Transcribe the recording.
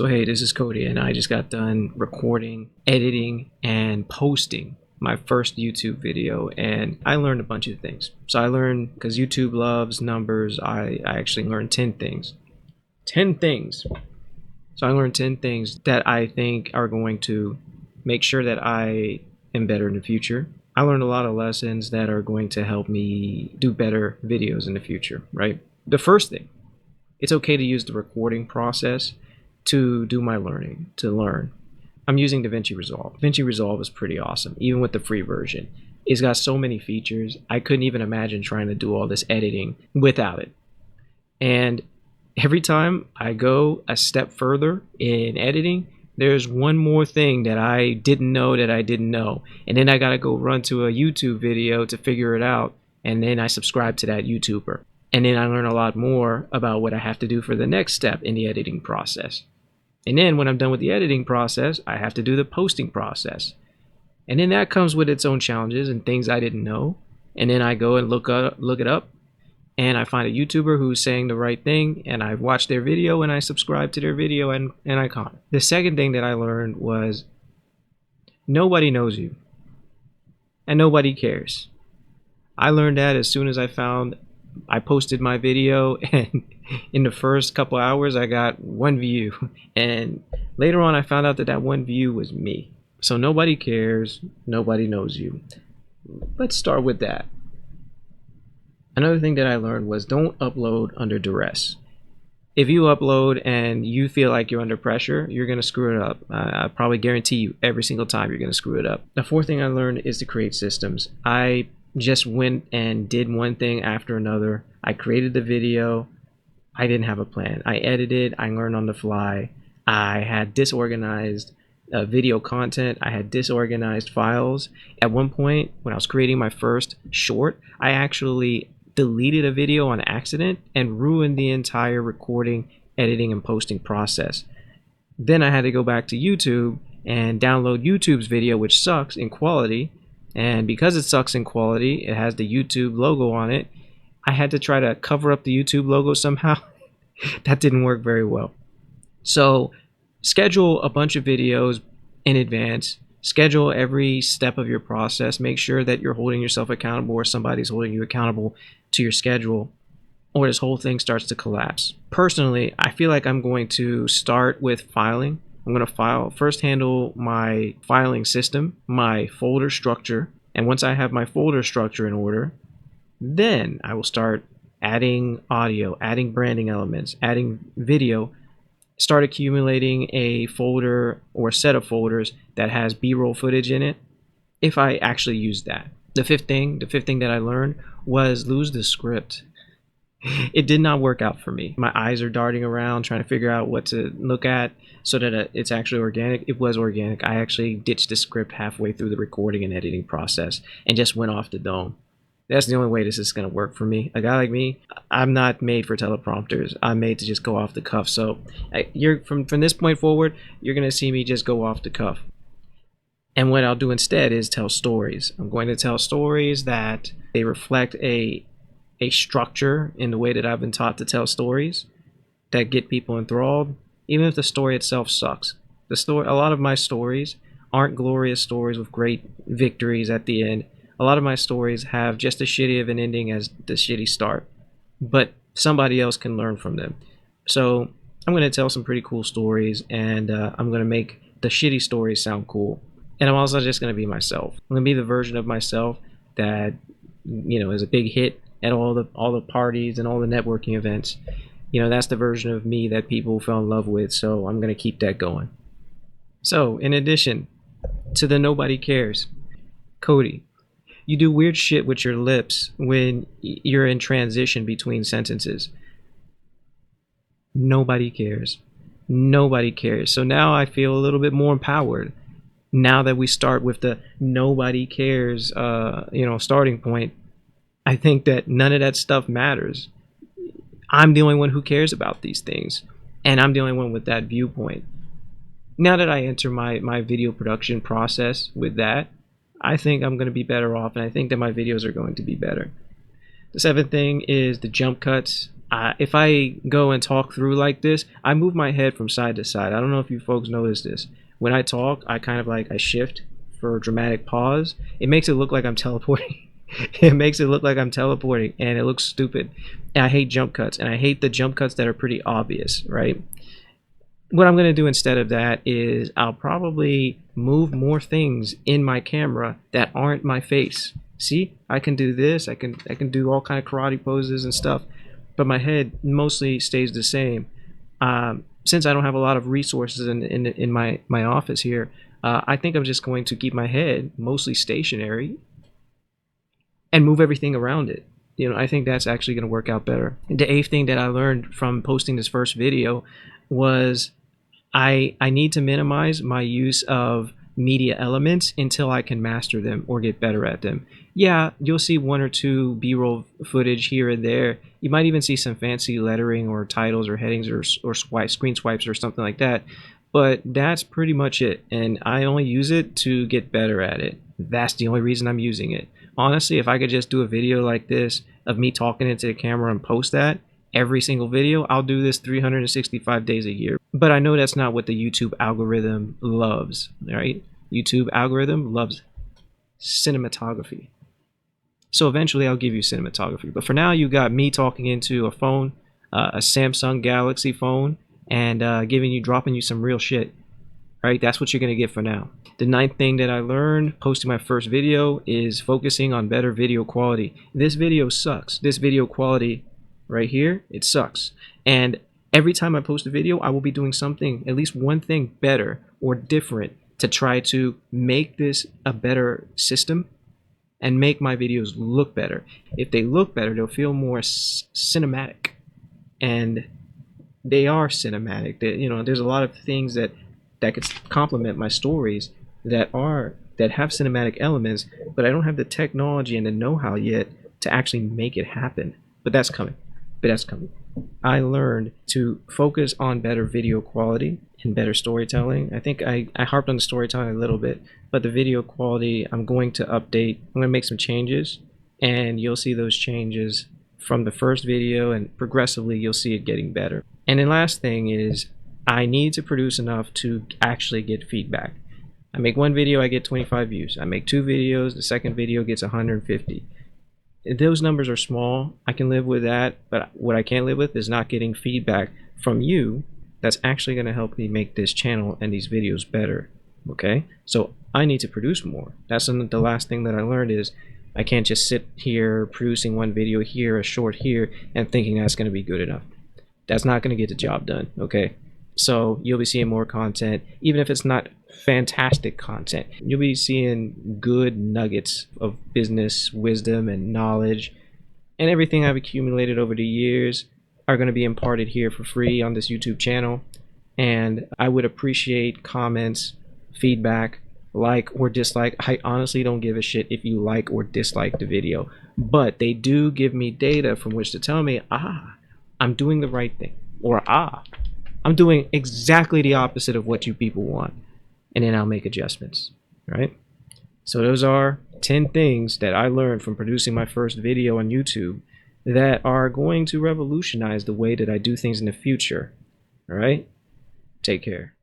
So hey, this is Cody, and I just got done recording, editing, and posting my first YouTube video, and I learned a bunch of things. So I learned, because YouTube loves numbers, I actually learned 10 things. 10 things. So I learned 10 things that I think are going to make sure that I am better in the future. I learned a lot of lessons that are going to help me do better videos in the future, right? The first thing, it's okay to use the recording process to do my learning, to learn. I'm using DaVinci Resolve. DaVinci Resolve is pretty awesome, even with the free version. It's got so many features. I couldn't even imagine trying to do all this editing without it. And every time I go a step further in editing, there's one more thing that I didn't know that I didn't know. And then I gotta go run to a YouTube video to figure it out. And then I subscribe to that YouTuber. And then I learn a lot more about what I have to do for the next step in the editing process. And then when I'm done with the editing process, I have to do the posting process. And then that comes with its own challenges and things I didn't know. And then I go and look it up, and I find a YouTuber who's saying the right thing, and I watch their video and I subscribe to their video, and I comment. The second thing that I learned was nobody knows you and nobody cares. I learned that as soon as I posted my video, and in the first couple hours I got 1 view, and later on I found out that that 1 view was me. So nobody cares, nobody knows you. Let's start with that. Another thing that I learned was don't upload under duress. If you upload and you feel like you're under pressure, you're going to screw it up. I probably guarantee you every single time you're going to screw it up. The fourth thing I learned is to create systems. I just went and did one thing after another. I created the video. I didn't have a plan. I edited. I learned on the fly. I had disorganized video content. I had disorganized files. At one point, when I was creating my first short, I actually deleted a video on accident and ruined the entire recording, editing, and posting process. Then I had to go back to YouTube and download YouTube's video, which sucks in quality. And because it sucks in quality, it has the YouTube logo on it. I had to try to cover up the YouTube logo somehow. That didn't work very well. So schedule a bunch of videos in advance. Schedule every step of your process. Make sure that you're holding yourself accountable, or somebody's holding you accountable to your schedule, or this whole thing starts to collapse. Personally, I feel like I'm going to start with filing. I'm going to first handle my filing system, my folder structure, and once I have my folder structure in order, then I will start adding audio, adding branding elements, adding video, start accumulating a folder or a set of folders that has B-roll footage in it, if I actually use that. The fifth thing that I learned was lose the script. It did not work out for me. My eyes are darting around trying to figure out what to look at so that it's actually organic. It was organic. I actually ditched the script halfway through the recording and editing process and just went off the dome. That's the only way this is going to work for me. A guy like me, I'm not made for teleprompters. I'm made to just go off the cuff. So from this point forward, you're going to see me just go off the cuff. And what I'll do instead is tell stories. I'm going to tell stories that they reflect a structure in the way that I've been taught to tell stories that get people enthralled, even if the story itself sucks. A lot of my stories aren't glorious stories with great victories at the end. A lot of my stories have just as shitty of an ending as the shitty start, but somebody else can learn from them. So I'm going to tell some pretty cool stories, and I'm going to make the shitty stories sound cool. And I'm also just going to be myself. I'm going to be the version of myself that, is a big hit at all the parties and all the networking events. That's the version of me that people fell in love with, so I'm going to keep that going. So in addition to the nobody cares, Cody, you do weird shit with your lips when you're in transition between sentences. Nobody cares. Nobody cares. So now I feel a little bit more empowered. Now that we start with the nobody cares, starting point, I think that none of that stuff matters. I'm the only one who cares about these things, and I'm the only one with that viewpoint. Now that I enter my video production process with that, I think I'm going to be better off, and I think that my videos are going to be better. The seventh thing is the jump cuts. If I go and talk through like this, I move my head from side to side. I don't know if you folks notice this. When I talk, I kind of like I shift for a dramatic pause. It makes it look like I'm teleporting. It makes it look like I'm teleporting, and it looks stupid. And I hate jump cuts, and I hate the jump cuts that are pretty obvious, right? What I'm going to do instead of that is I'll probably move more things in my camera that aren't my face. See, I can do this. I can do all kind of karate poses and stuff, but my head mostly stays the same. Since I don't have a lot of resources in my office here, I think I'm just going to keep my head mostly stationary and move everything around it. You know, I think that's actually going to work out better. The eighth thing that I learned from posting this first video was I need to minimize my use of media elements until I can master them or get better at them. Yeah, you'll see one or two B-roll footage here and there. You might even see some fancy lettering or titles or headings or screen swipes or something like that. But that's pretty much it. And I only use it to get better at it. That's the only reason I'm using it. Honestly, if I could just do a video like this of me talking into the camera and post that every single video, I'll do this 365 days a year. But I know that's not what the YouTube algorithm loves, right? YouTube algorithm loves cinematography. So eventually I'll give you cinematography. But for now, you got me talking into a phone, a Samsung Galaxy phone, and dropping you some real shit. Right? That's what you're going to get for now. The ninth thing that I learned posting my first video is focusing on better video quality. This video sucks. This video quality right here, it sucks. And every time I post a video, I will be doing something, at least one thing better or different to try to make this a better system and make my videos look better. If they look better, they'll feel more cinematic. And they are cinematic. There's a lot of things that could complement my stories that have cinematic elements, but I don't have the technology and the know-how yet to actually make it happen. But that's coming. I learned to focus on better video quality and better storytelling. I think I harped on the storytelling a little bit, but the video quality I'm going to update. I'm going to make some changes, and you'll see those changes from the first video, and progressively you'll see it getting better. And the last thing is I need to produce enough to actually get feedback. I make one video, I get 25 views. I make two videos, the second video gets 150. Those numbers are small. I can live with that, but what I can't live with is not getting feedback from you that's actually going to help me make this channel and these videos better. Okay? So I need to produce more. That's the last thing that I learned is I can't just sit here producing one video here, a short here, and thinking that's going to be good enough. That's not going to get the job done, okay? So you'll be seeing more content, even if it's not fantastic content. You'll be seeing good nuggets of business wisdom and knowledge, and everything I've accumulated over the years are going to be imparted here for free on this YouTube channel. And I would appreciate comments, feedback, like or dislike. I honestly don't give a shit if you like or dislike the video, but they do give me data from which to tell me, I'm doing the right thing, or I'm doing exactly the opposite of what you people want, and then I'll make adjustments, right? So those are 10 things that I learned from producing my first video on YouTube that are going to revolutionize the way that I do things in the future, all right? Take care.